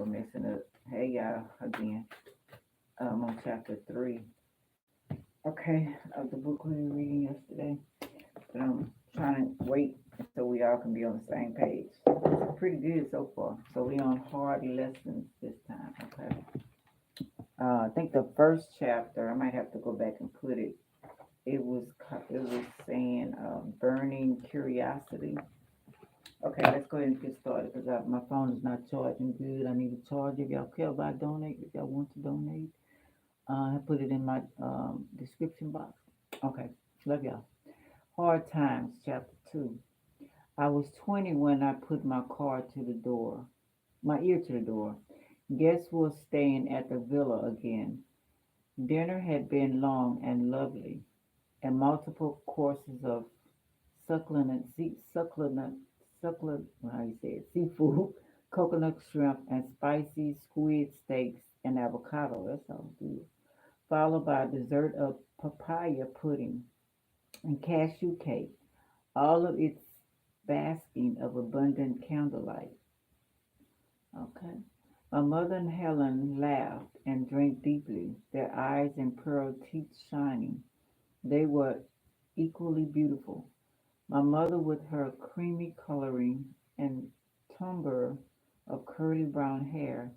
messing up. Hey y'all, again. I'm on chapter 3. Okay, of the book we were reading yesterday. But I'm trying to wait so we all can be on the same page. It's pretty good so far. So we on hard lessons this time. Okay. I think the first chapter, I might have to go back and put it. It was saying burning curiosity. Okay, let's go ahead and get started because my phone is not charging good. I need to charge. If y'all care about donate, if y'all want to donate, I put it in my description box. Okay, love y'all. Hard Times, Chapter 2. I was 20 when I put my ear to the door. Guests were staying at the villa again. Dinner had been long and lovely, and multiple courses of succulent, how you say it, seafood, coconut shrimp, and spicy squid steaks and avocado. That sounds good. Followed by a dessert of papaya pudding and cashew cake, all of its basking of abundant candlelight. Okay. My mother and Helen laughed and drank deeply, their eyes and pearl teeth shining. They were equally beautiful. My mother with her creamy coloring and timbre of curly brown hair,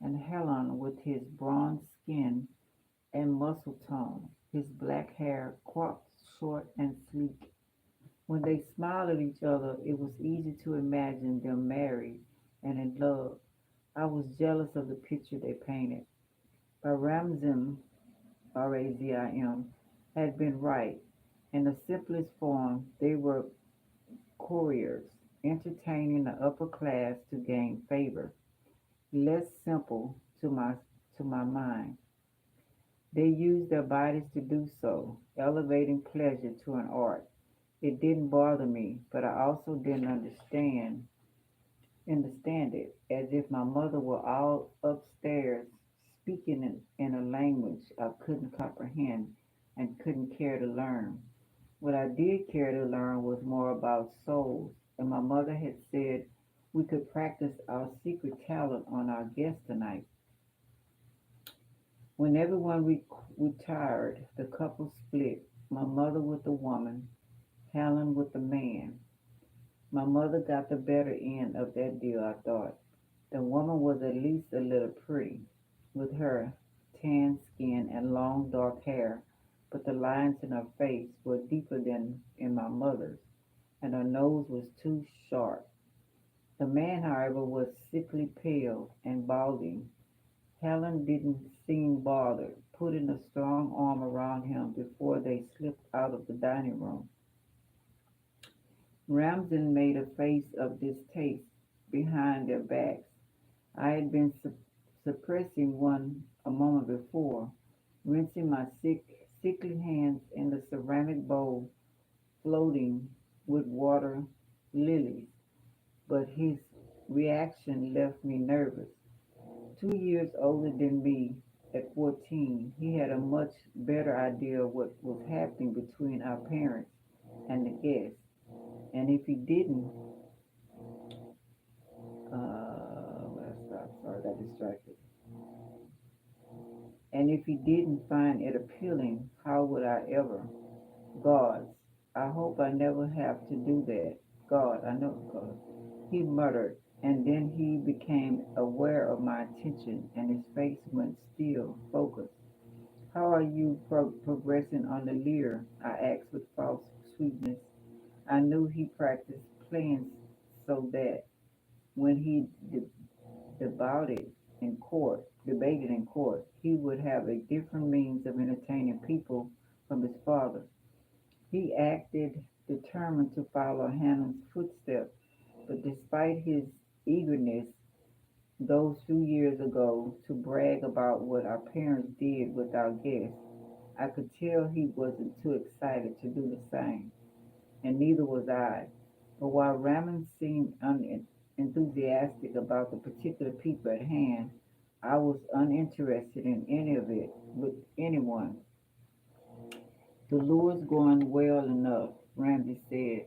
and Helen with his bronze skin and muscle tone, his black hair cropped short and sleek. When they smiled at each other, it was easy to imagine them married and in love. I was jealous of the picture they painted. But Ramzim, Razim, had been right. In the simplest form, they were couriers, entertaining the upper class to gain favor. Less simple to my mind. They used their bodies to do so, elevating pleasure to an art. It didn't bother me, but I also didn't understand it, as if my mother were all upstairs speaking in a language I couldn't comprehend and couldn't care to learn. What I did care to learn was more about souls, and my mother had said we could practice our secret talent on our guest tonight. When everyone retired, the couple split, my mother with the woman, Helen with the man. My mother got the better end of that deal, I thought. The woman was at least a little pretty, with her tan skin and long dark hair, but the lines in her face were deeper than in my mother's, and her nose was too sharp. The man, however, was sickly pale and balding. Helen didn't seem bothered, putting a strong arm around him before they slipped out of the dining room. Ramsden made a face of distaste behind their backs. I had been suppressing one a moment before, rinsing my sickly hands in the ceramic bowl floating with water lilies, but his reaction left me nervous. 2 years older than me at 14, he had a much better idea of what was happening between our parents and the guests. And if he didn't, where I stopped, sorry, I got distracted. And if he didn't find it appealing, how would I ever? Gods, I hope I never have to do that. God, I know God. He muttered, and then he became aware of my attention, and his face went still, focused. How are you progressing on the lyre? I asked with false sweetness. I knew he practiced playing so that when he debated in court, he would have a different means of entertaining people from his father. He acted determined to follow Hannah's footsteps, but despite his eagerness those few years ago to brag about what our parents did with our guests, I could tell he wasn't too excited to do the same, and neither was I. But while Raymond seemed unenthusiastic about the particular people at hand, I was uninterested in any of it with anyone. The lure's going well enough, Ramsey said,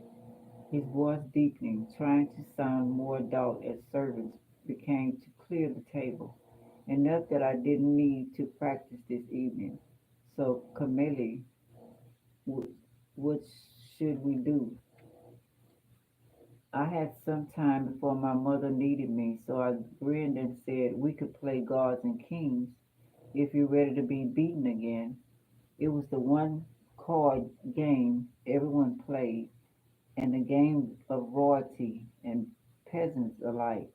his voice deepening, trying to sound more adult as servants became too clear the table, enough that I didn't need to practice this evening. So, Camille, wh- what should we do? I had some time before my mother needed me, so I grinned and said we could play gods and kings if you're ready to be beaten again. It was the one card game everyone played, and the game of royalty and peasants alike,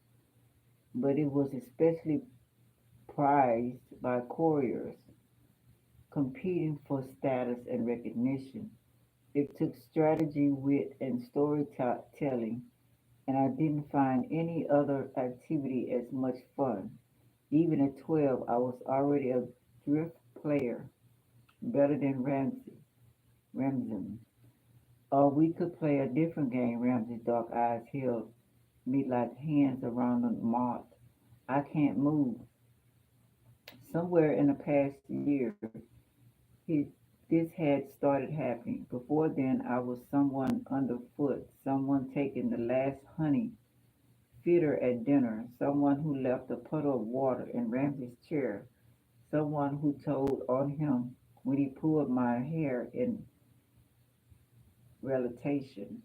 but it was especially prized by couriers competing for status and recognition. It took strategy, wit, and storytelling, and I didn't find any other activity as much fun. Even at 12, I was already a thrift player, better than Ramsden. Or we could play a different game. Ramsey's dark eyes held me like hands around a moth. I can't move. Somewhere in the past year, he, this had started happening. Before then, I was someone underfoot, someone taking the last honey feeder at dinner, someone who left a puddle of water in Ramsey's chair, someone who told on him when he pulled my hair in relentation,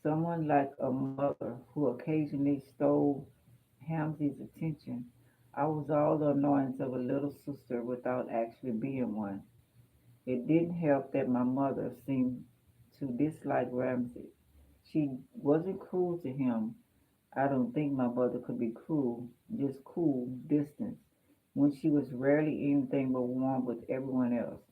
someone like a mother who occasionally stole Ramsey's attention. I was all the annoyance of a little sister without actually being one. It didn't help that my mother seemed to dislike Ramsey. She wasn't cruel to him. I don't think my mother could be cruel, just cool distance, when she was rarely anything but warm with everyone else.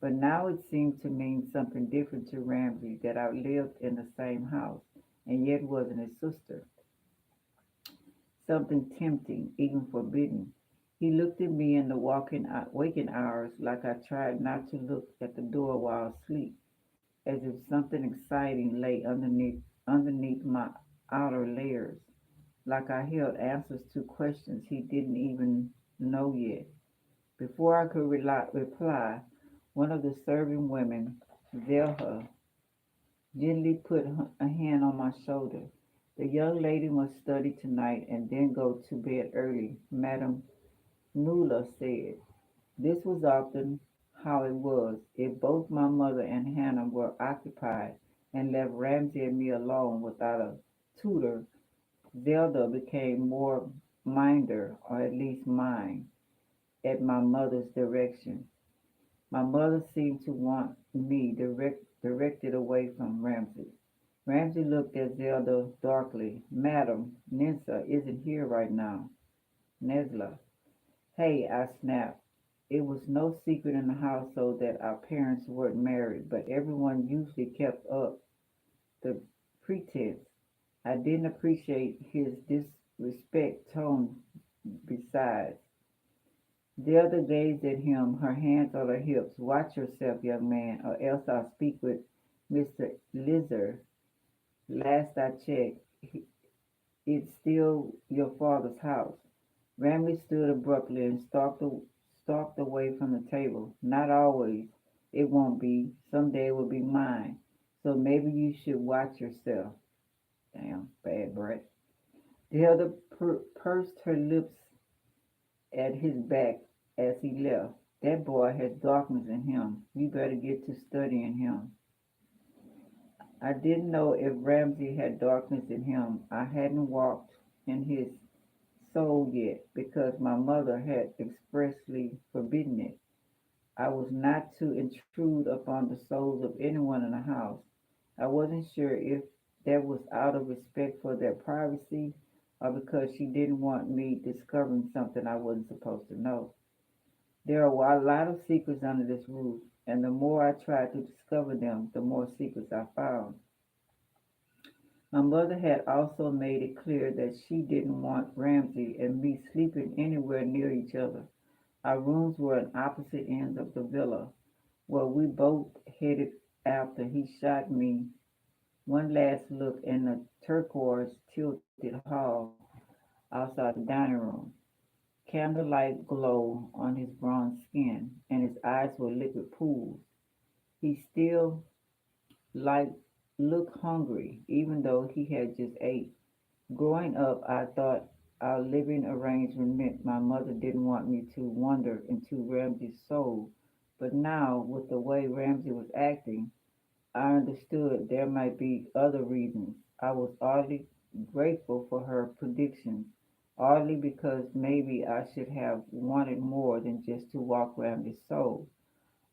But now it seemed to mean something different to Ramsey that I lived in the same house and yet wasn't his sister. Something tempting, even forbidden. He looked at me in the waking hours like I tried not to look at the door while asleep, as if something exciting lay underneath my outer layers, like I held answers to questions he didn't even know yet. Before I could reply, one of the serving women, Zelha, gently put a hand on my shoulder. The young lady must study tonight and then go to bed early, Madame Nuala said. This was often how it was. If both my mother and Hannah were occupied and left Ramsay and me alone without a tutor, Zelda became more minder, or at least mine, at my mother's direction. My mother seemed to want me directed away from Ramsay. Ramsay looked at Zelda darkly. Madam, Ninsa isn't here right now. Nesla. Hey, I snapped. It was no secret in the household that our parents weren't married, but everyone usually kept up the pretense. I didn't appreciate his disrespect tone besides. The other gazed at him, her hands on her hips. Watch yourself, young man, or else I'll speak with Mr. Lizard. Last I checked, it's still your father's house. Ramley stood abruptly and stalked away from the table. Not always. It won't be. Someday it will be mine. So maybe you should watch yourself. Damn, bad breath. The other pursed her lips at his back as he left. That boy has darkness in him. You better get to studying him. I didn't know if Ramsay had darkness in him. I hadn't walked in his soul yet because my mother had expressly forbidden it. I was not to intrude upon the souls of anyone in the house. I wasn't sure if that was out of respect for their privacy or because she didn't want me discovering something I wasn't supposed to know. There are a lot of secrets under this roof, and the more I tried to discover them, the more secrets I found. My mother had also made it clear that she didn't want Ramsay and me sleeping anywhere near each other. Our rooms were on opposite ends of the villa, where we both headed after he shot me one last look in the turquoise tilted hall outside the dining room. Candlelight glow on his bronze skin, and his eyes were liquid pools. He still like looked hungry, even though he had just ate. Growing up, I thought our living arrangement meant my mother didn't want me to wander into Ramsey's soul. But now, with the way Ramsey was acting, I understood there might be other reasons. I was oddly grateful for her predictions, oddly because maybe I should have wanted more than just to walk Ramsey's soul.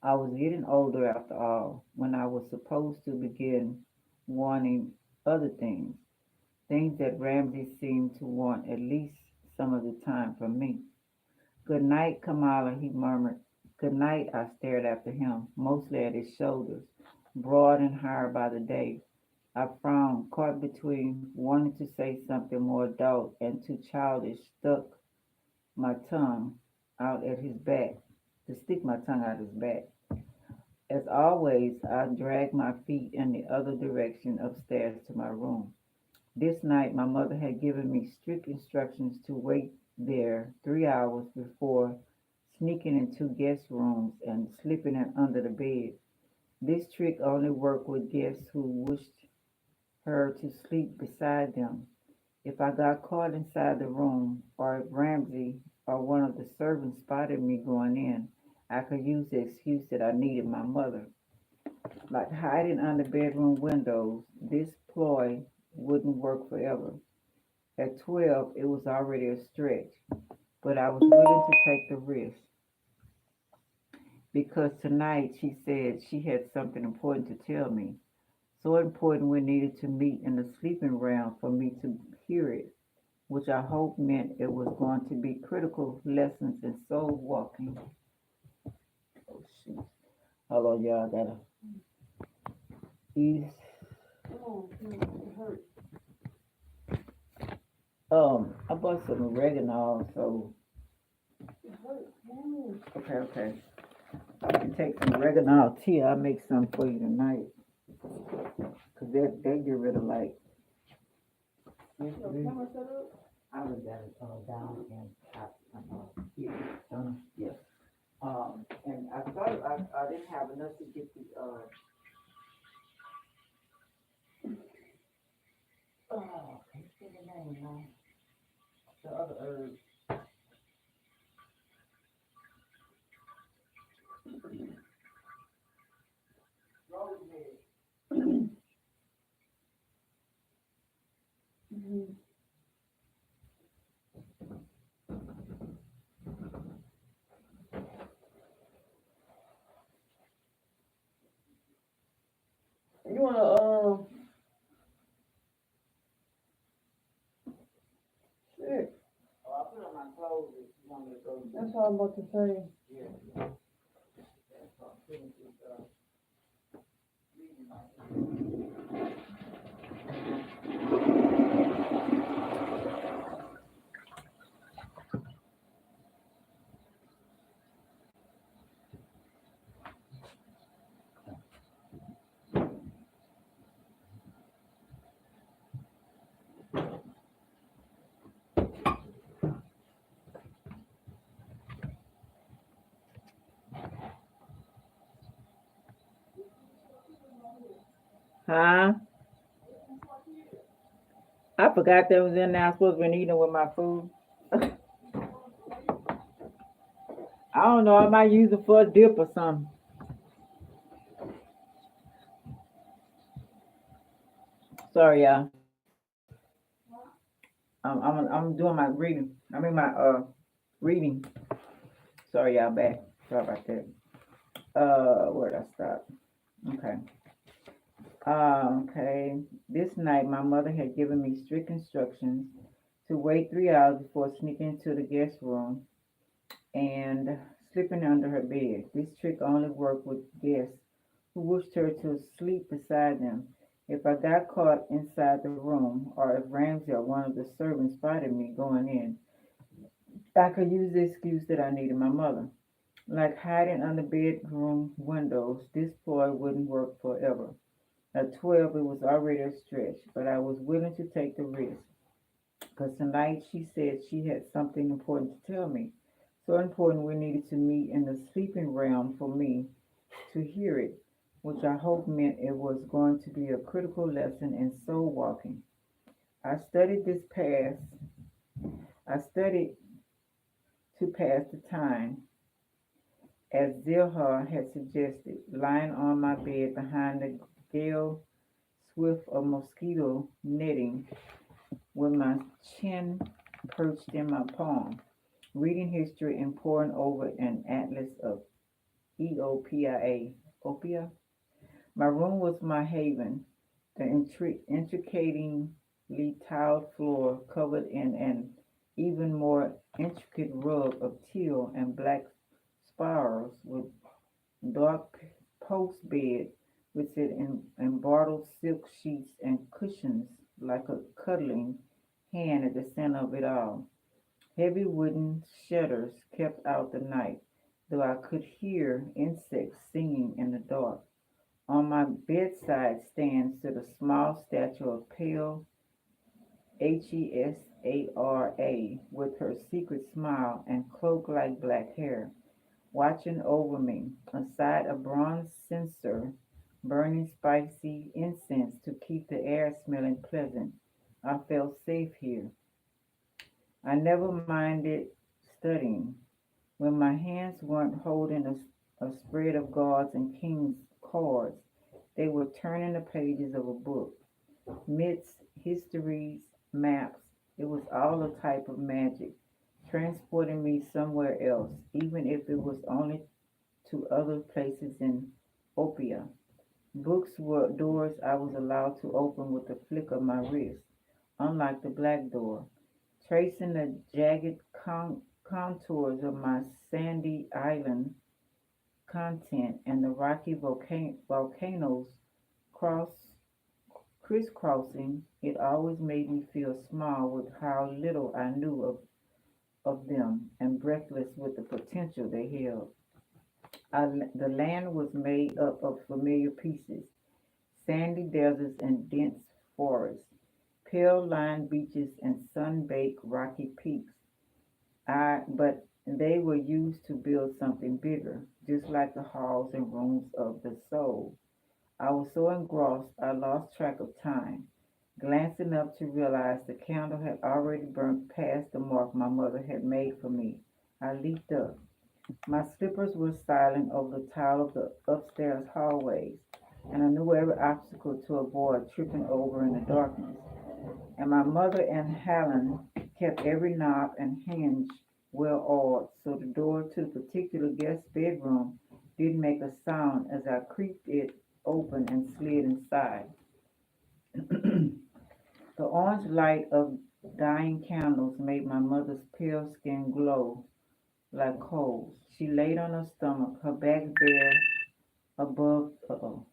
I was getting older after all, when I was supposed to begin wanting other things, things that Ramsey seemed to want at least some of the time from me. Good night, Kamala, he murmured. Good night, I stared after him, mostly at his shoulders, broad and higher by the day. I frowned, caught between wanting to say something more adult and too childish, stuck my tongue out at his back, to stick my tongue out his back. As always, I dragged my feet in the other direction upstairs to my room. This night my mother had given me strict instructions to wait there 3 hours before sneaking into guest rooms and slipping in under the bed. This trick only worked with guests who wished her to sleep beside them. If I got caught inside the room, or if Ramsey or one of the servants spotted me going in, I could use the excuse that I needed my mother. Like hiding under bedroom windows, this ploy wouldn't work forever. At 12, it was already a stretch, but I was willing to take the risk because tonight she said she had something important to tell me. So important we needed to meet in the sleeping room for me to hear it, which I hope meant it was going to be critical lessons in soul walking. Oh, shoot. Hold on, y'all. I gotta ease. Oh, it hurt. I bought some oregano, so It hurt. Mm. okay, okay. I can take some oregano tea. I'll make some for you tonight. Cause they get rid of like Your camera set up? I was got it down and up here. Yes. And I thought I didn't have enough to get the can't say the name now. The other herb. Rosemary. Mm-hmm. You wanna shit. Oh, I put on my clothes if you want me to go. That's what I'm about to say. Yeah, yeah. That's what I'm feeling this reading Huh? I forgot that was in there. I was supposed to be eating with my food. I don't know. I might use it for a dip or something. Sorry, y'all. I'm doing my reading. I mean my reading. Sorry, y'all. Back. Sorry about that. Where'd I stop? Okay. Okay. This night, my mother had given me strict instructions to wait 3 hours before sneaking into the guest room and slipping under her bed. This trick only worked with guests who wished her to sleep beside them. If I got caught inside the room, or if Ramsey or one of the servants spotted me going in, I could use the excuse that I needed my mother. Like hiding under bedroom windows, this ploy wouldn't work forever. At 12, it was already a stretch, but I was willing to take the risk. Because tonight she said she had something important to tell me. So important we needed to meet in the sleeping realm for me to hear it, which I hope meant it was going to be a critical lesson in soul walking. I studied this past. I studied to pass the time, as Zilhar had suggested, lying on my bed behind the gale swift of mosquito netting with my chin perched in my palm, reading history and poring over an atlas of Opia. My room was my haven, the intricately tiled floor covered in an even more intricate rug of teal and black spirals with dark post bed with its embroidered silk sheets and cushions like a cuddling hand at the center of it all. Heavy wooden shutters kept out the night, though I could hear insects singing in the dark. On my bedside stand stood a small statue of pale Hesara with her secret smile and cloak-like black hair, watching over me. Aside a bronze censer burning spicy incense to keep the air smelling pleasant. I felt safe here. I never minded studying. When my hands weren't holding a spread of gods and kings cards, they were turning the pages of a book. Myths, histories, maps. It was all a type of magic, transporting me somewhere else, even if it was only to other places in Opia. Books were doors I was allowed to open with a flick of my wrist, unlike the black door, tracing the jagged contours of my sandy island content and the rocky volcanoes cross crisscrossing. It always made me feel small with how little I knew of them and breathless with the potential they held. The land was made up of familiar pieces, sandy deserts and dense forests, pale lined beaches and sun-baked rocky peaks. But they were used to build something bigger, just like the halls and rooms of the soul. I was so engrossed I lost track of time. Glancing up to realize the candle had already burnt past the mark my mother had made for me, I leaped up. My slippers were silent over the tile of the upstairs hallways, and I knew every obstacle to avoid tripping over in the darkness. And my mother and Helen kept every knob and hinge well oiled, so the door to the particular guest bedroom didn't make a sound as I creaked it open and slid inside. The orange light of dying candles made my mother's pale skin glow like coals. She laid on her stomach, her back bare above. Uh-oh,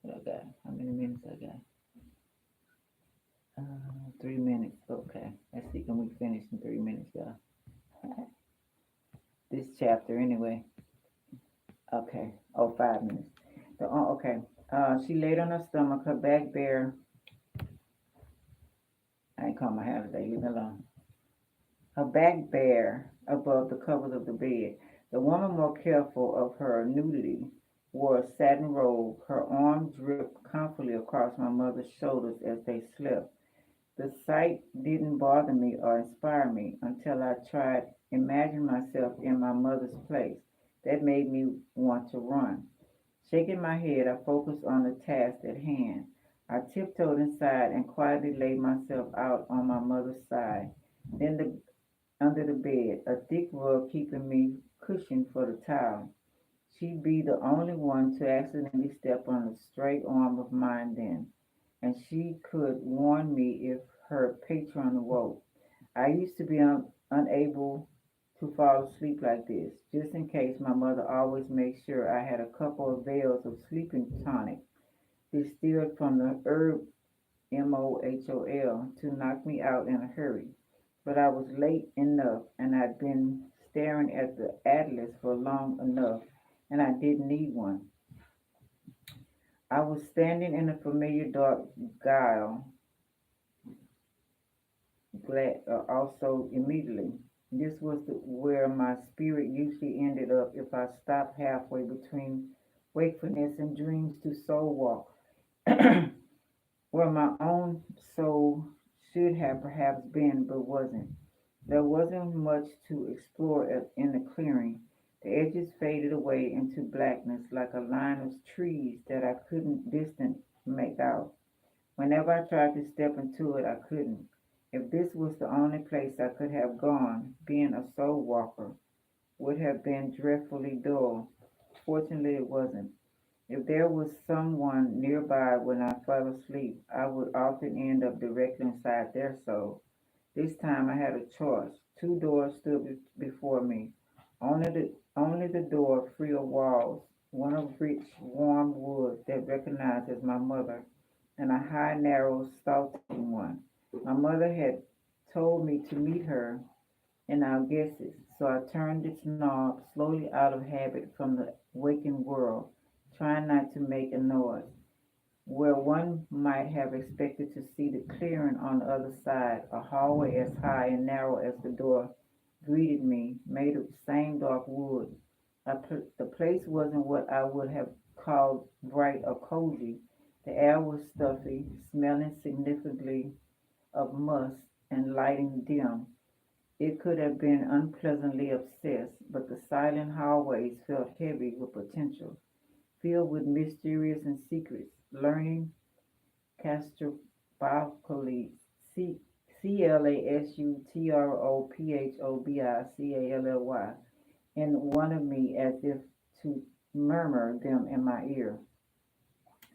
what I got? How many minutes I got? 3 minutes. Okay, let's see. Can we finish in 3 minutes, y'all? This chapter, anyway. Okay. Oh, 5 minutes. Okay. She laid on her stomach, her back bare. I ain't caught my hair today. Leave me alone. Her back bare above the covers of the bed. The woman, more careful of her nudity, wore a satin robe. Her arm dripped comfortably across my mother's shoulders as they slept. The sight didn't bother me or inspire me until I tried imagining myself in my mother's place. That made me want to run. Shaking my head, I focused on the task at hand. I tiptoed inside and quietly laid myself out on my mother's side. Then under the bed, a thick rug keeping me cushioned for the towel. She'd be the only one to accidentally step on a stray arm of mine then, and she could warn me if her patron awoke. I used to be unable to fall asleep like this. Just in case, my mother always made sure I had a couple of vials of sleeping tonic distilled from the herb MOHOL to knock me out in a hurry. But I was late enough, and I'd been staring at the atlas for long enough, and I didn't need one. I was standing in a familiar dark aisle, glad also immediately. This was where my spirit usually ended up if I stopped halfway between wakefulness and dreams to soul walk, where my own soul should have perhaps been, but wasn't. There wasn't much to explore in the clearing. The edges faded away into blackness like a line of trees that I couldn't distant make out. Whenever I tried to step into it, I couldn't. If this was the only place I could have gone, being a soul walker would have been dreadfully dull. Fortunately, it wasn't. If there was someone nearby when I fell asleep, I would often end up directly inside their soul. This time I had a choice. Two doors stood before me. Only the door free of walls, one of rich, warm wood that recognized as my mother, and a high, narrow, salty one. My mother had told me to meet her in our guesses, so I turned its knob slowly out of habit from the waking world, trying not to make a noise. Where one might have expected to see the clearing on the other side, a hallway as high and narrow as the door greeted me, made of the same dark wood. The place wasn't what I would have called bright or cozy. The air was stuffy, smelling significantly of musk and lighting dim. It could have been unpleasantly obsessed, but the silent hallways felt heavy with potential, filled with mysteries and secrets. Learning Castropolis, C Clastrophobically, and wanted me as if to murmur them in my ear.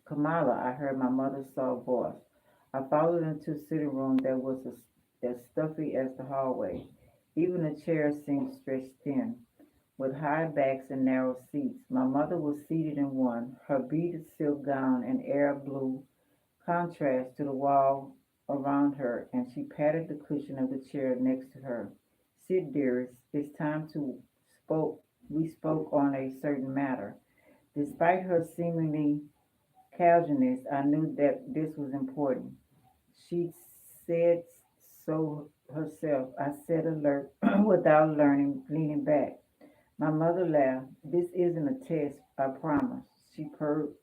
Kamala, I heard my mother's soft voice. I followed into a sitting room that was as stuffy as the hallway. Even the chairs seemed stretched thin, with high backs and narrow seats. My mother was seated in one, her beaded silk gown and air blue contrast to the wall around her, and she patted the cushion of the chair next to her. Sit, dearest, it's time to spoke. We spoke on a certain matter. Despite her seemingly casualness, I knew that this was important. She said so herself. I said alert without leaning back. My mother laughed. This isn't a test, I promise. She pursed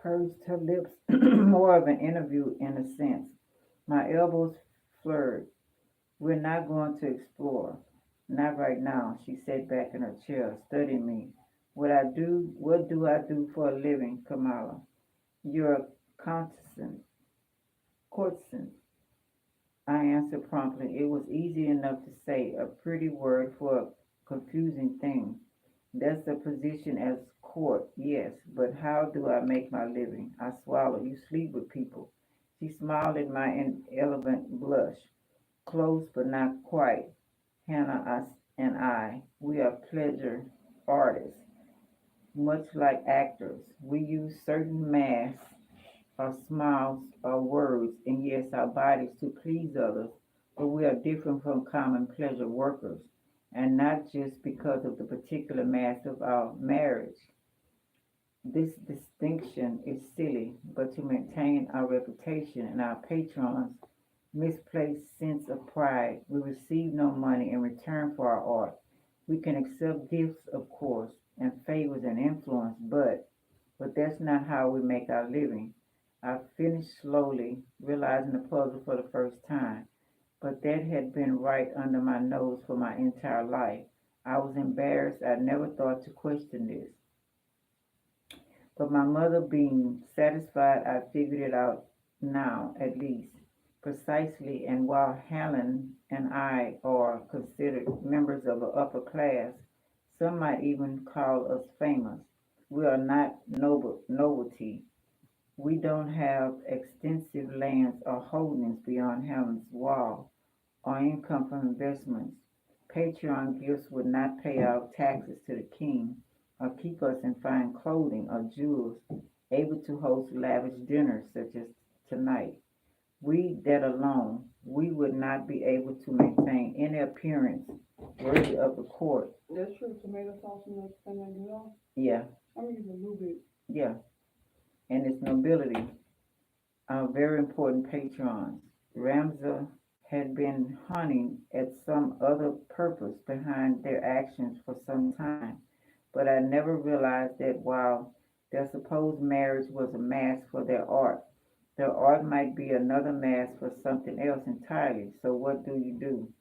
her lips, more of an interview in a sense. My elbows flirted. We're not going to explore. Not right now. She sat back in her chair, studying me. What do I do for a living, Kamala? You're a courtesan, I answered promptly. It was easy enough to say, a pretty word for a confusing thing. That's the position as court, yes, but how do I make my living? I swallowed. You sleep with people. She smiled at my inelegant blush. Close, but not quite. Hannah and I, we are pleasure artists, much like actors. We use certain masks our smiles, our words, and yes, our bodies to please others, but we are different from common pleasure workers, and not just because of the particular mass of our marriage. This distinction is silly, but to maintain our reputation and our patrons' misplaced sense of pride, we receive no money in return for our art. We can accept gifts, of course, and favors and influence, but that's not how we make our living. I finished slowly, realizing the puzzle for the first time, but that had been right under my nose for my entire life. I was embarrassed. I never thought to question this. But my mother being satisfied, I figured it out now, at least, precisely. And while Helen and I are considered members of the upper class, some might even call us famous. We are not nobility. We don't have extensive lands or holdings beyond Helen's wall or income from investments. Patreon gifts would not pay out taxes to the king or keep us in fine clothing or jewels, able to host lavish dinners such as tonight. We that alone, we would not be able to maintain any appearance worthy of the court. That's true. Tomato sauce and everything like that. Yeah, I'm using a little bit. yeah. And its nobility are very important patrons. Ramza had been hunting at some other purpose behind their actions for some time, but I never realized that while their supposed marriage was a mask for their art, Their art might be another mask for something else entirely. So what do you do?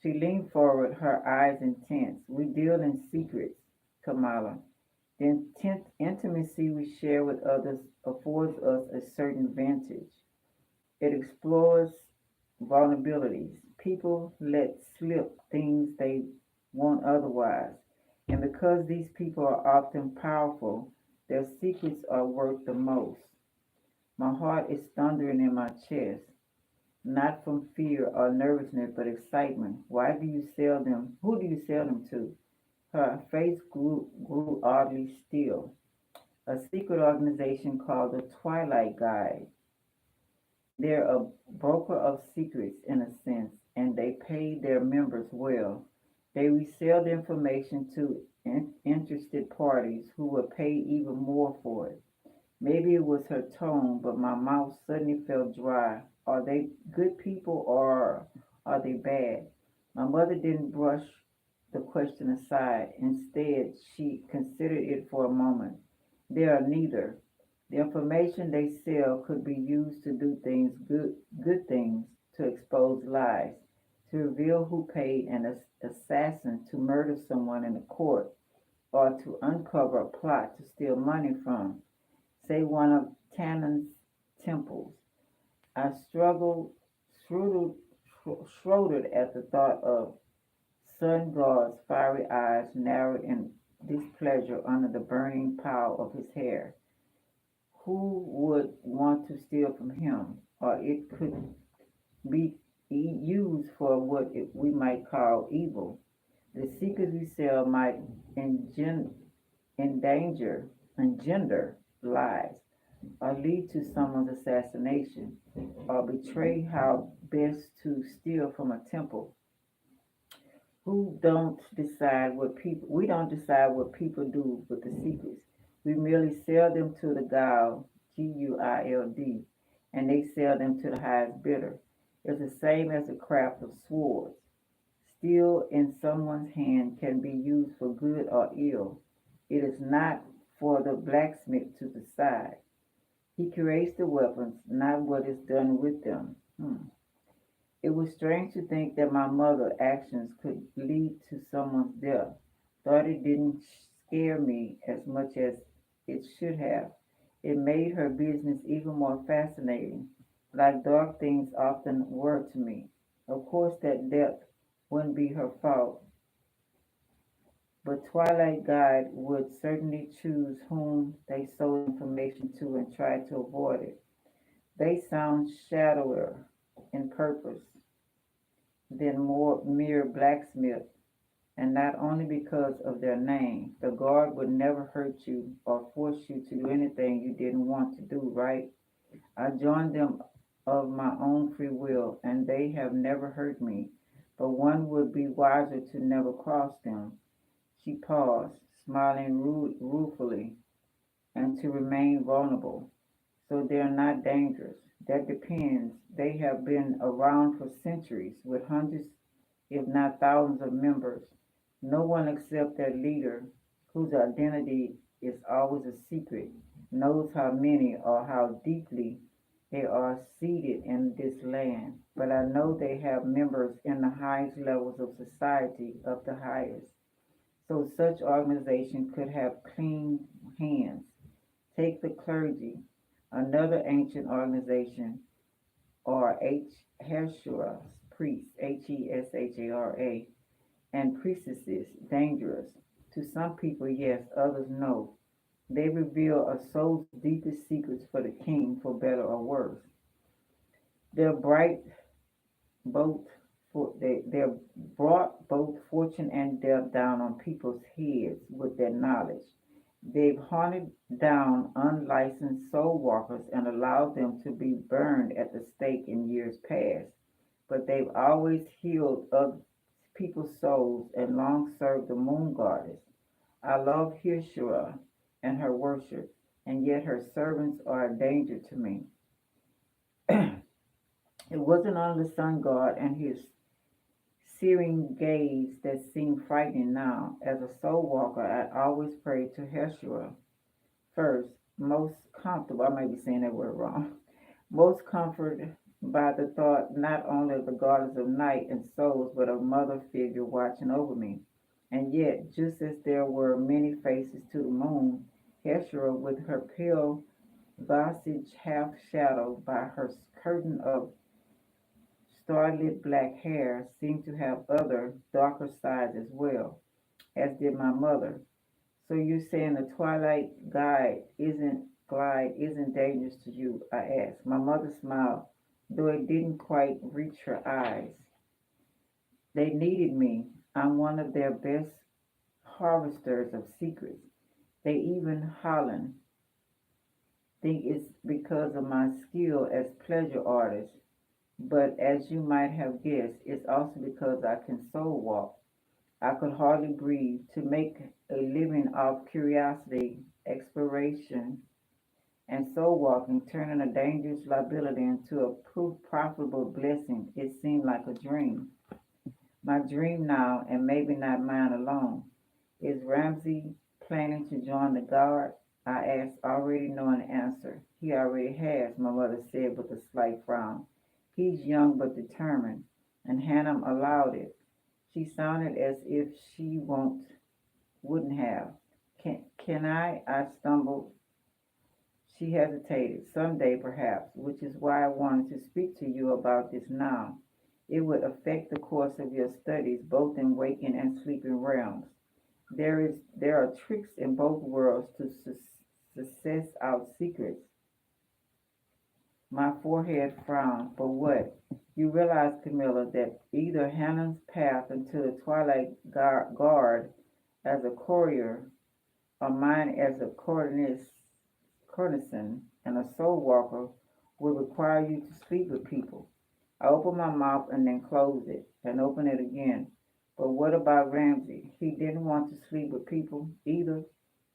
She leaned forward, her eyes intense. We deal in secrets, Kamala. The intimacy we share with others affords us a certain vantage. It explores vulnerabilities. People let slip things they won't otherwise. And because these people are often powerful, their secrets are worth the most. My heart is thundering in my chest, not from fear or nervousness, but excitement. Why do you sell them? Who do you sell them to? Her face grew oddly still. A secret organization called the Twilight Guide. They're a broker of secrets in a sense, and they pay their members well. They resell the information to interested parties who will pay even more for it. Maybe it was her tone, but my mouth suddenly felt dry. Are they good people or are they bad? My mother didn't brush the question aside. Instead, she considered it for a moment. They are neither. The information they sell could be used to do good things, to expose lies, to reveal who paid an assassin to murder someone in a court, or to uncover a plot to steal money from, say, one of Tannen's temples. I struggled, shrouded at the thought of Sun God's fiery eyes narrowed in displeasure under the burning pile of his hair. Who would want to steal from him? Or it could be used for what we might call evil. The secrets we sell might endanger, engender lives, or lead to someone's assassination, or betray how best to steal from a temple. Who don't decide what people We don't decide what people do with the secrets. We merely sell them to the Guild, and they sell them to the highest bidder. It's the same as the craft of swords. Steel in someone's hand can be used for good or ill. It is not for the blacksmith to decide. He creates the weapons, not what is done with them. It was strange to think that my mother's actions could lead to someone's death. Thought it didn't scare me as much as it should have. It made her business even more fascinating, like dark things often were to me. Of course, that death wouldn't be her fault, but Twilight Guide would certainly choose whom they sold information to and try to avoid it. They sound shallower in purpose than more mere blacksmith, and not only because of their name. The guard would never hurt you or force you to do anything you didn't want to do, right? I joined them of my own free will, and they have never hurt me. But one would be wiser to never cross them. She paused, smiling ruefully, and to remain vulnerable. So they're not dangerous. That depends. They have been around for centuries with hundreds, if not thousands, of members. No one except their leader, whose identity is always a secret, knows how many or how deeply they are seated in this land. But I know they have members in the highest levels of society, of the highest. So such organization could have clean hands. Take the clergy, another ancient organization, or Heshura, priests, Heshara, and priestesses, dangerous. To some people, yes, others no. They reveal a soul's deepest secrets for the king, for better or worse. Their bright both they brought both fortune and death down on people's heads with their knowledge. They've hunted down unlicensed soul walkers and allowed them to be burned at the stake in years past. But they've always healed other people's souls and long served the moon goddess. I love Hishra and her worship, and yet her servants are a danger to me. It wasn't only the sun god and his searing gaze that seemed frightening now. As a soul walker, I always prayed to Heshua first, most comfortable. I may be saying that word wrong. most comforted by the thought not only of the guardians of night and souls, but of mother figure watching over me. And yet, just as there were many faces to the moon, Heshera, with her pale visage half shadowed by her curtain of starlit black hair, seemed to have other, darker sides as well, as did my mother. So you're saying the twilight glide isn't dangerous to you? I asked. My mother smiled, though it didn't quite reach her eyes. They needed me. I'm one of their best harvesters of secrets. They even Holland think it's because of my skill as pleasure artist, but as you might have guessed, it's also because I can soul walk. I could hardly breathe. To make a living off curiosity, exploration, and soul walking, turning a dangerous liability into a profitable blessing, it seemed like a dream. My dream now, and maybe not mine alone. Is Ramsey planning to join the guard? I asked, already knowing the answer. He already has, my mother said with a slight frown. He's young but determined, and Hannah allowed it. She sounded as if she wouldn't have. Can I? I stumbled. She hesitated. Someday, perhaps, which is why I wanted to speak to you about this now. It would affect the course of your studies, both in waking and sleeping realms. There are tricks in both worlds to success out secrets. My forehead frowned. For what? You realize, Camilla, that either Hannah's path into the Twilight Guard as a courier or mine as a courtesan and a soul walker would require you to sleep with people. I opened my mouth and then closed it and opened it again. But what about Ramsey? He didn't want to sleep with people either.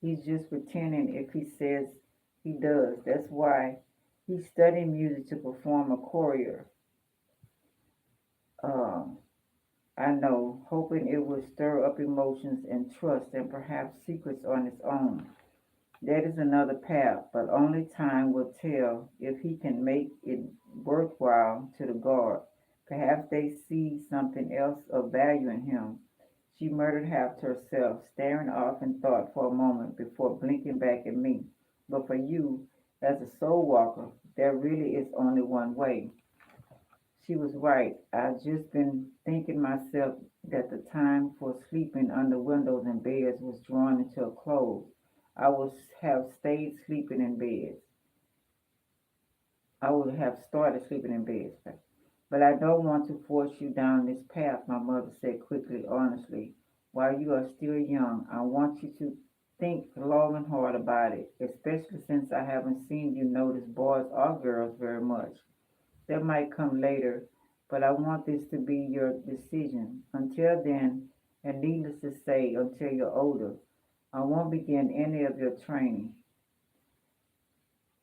He's just pretending if he says he does. That's why he's studying music to perform a choreo. Um, I know, hoping it will stir up emotions and trust and perhaps secrets on its own. That is another path, but only time will tell if he can make it worthwhile to the guard. Perhaps they see something else of value in him. She murmured half to herself, staring off in thought for a moment before blinking back at me. But for you, as a soul walker, there really is only one way. She was right. I've just been thinking myself that the time for sleeping under windows and beds was drawing into a close. I would have stayed sleeping in beds. I would have started sleeping in beds. But I don't want to force you down this path, my mother said quickly, honestly. While you are still young, I want you to think long and hard about it, especially since I haven't seen you notice boys or girls very much. That might come later, but I want this to be your decision. Until then, and needless to say, until you're older, I won't begin any of your training.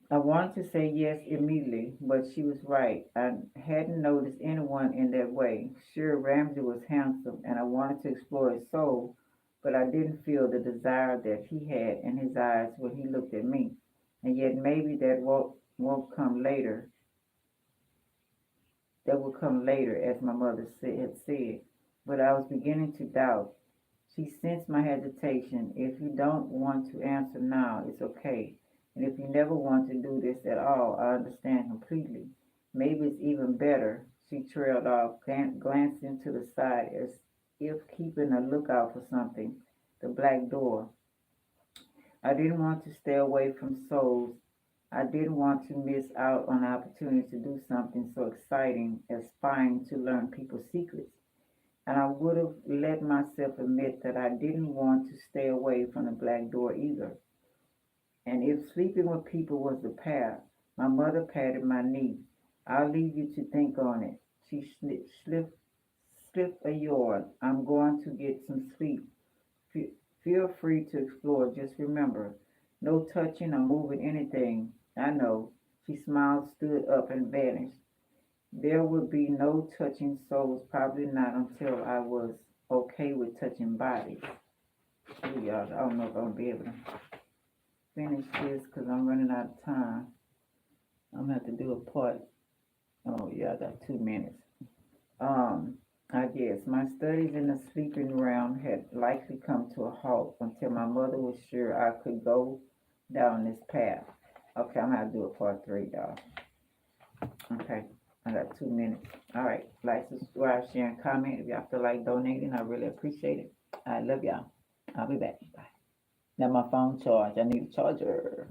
I wanted to say yes immediately, but she was right. I hadn't noticed anyone in that way. Sure, Ramsey was handsome, and I wanted to explore his soul, but I didn't feel the desire that he had in his eyes when he looked at me. And yet maybe won't come later. That will come later, as my mother had said. But I was beginning to doubt. She sensed my hesitation. If you don't want to answer now, it's okay. And if you never want to do this at all, I understand completely. Maybe it's even better. She trailed off, glancing to the side as if keeping a lookout for something. The black door. I didn't want to stay away from souls. I didn't want to miss out on the opportunity to do something so exciting as spying to learn people's secrets. And I would have let myself admit that I didn't want to stay away from the black door either. And if sleeping with people was the path, my mother patted my knee. I'll leave you to think on it. She slipped a yawn. I'm going to get some sleep. Feel free to explore. Just remember, no touching or moving anything. I know. She smiled, stood up, and vanished. There would be no touching souls, probably not until I was okay with touching bodies. Ooh, y'all, I don't know if I'm gonna be able to finish this because I'm running out of time. I'm gonna have to do a part. Oh yeah, I got 2 minutes. Um, I guess my studies in the sleeping realm had likely come to a halt until my mother was sure I could go down this path. Okay, I'm gonna do a part three, y'all. Okay, I got 2 minutes. All right, like, subscribe, share, and comment. If y'all feel like donating, I really appreciate it. I love y'all. I'll be back. Bye. Now my phone charge. I need a charger.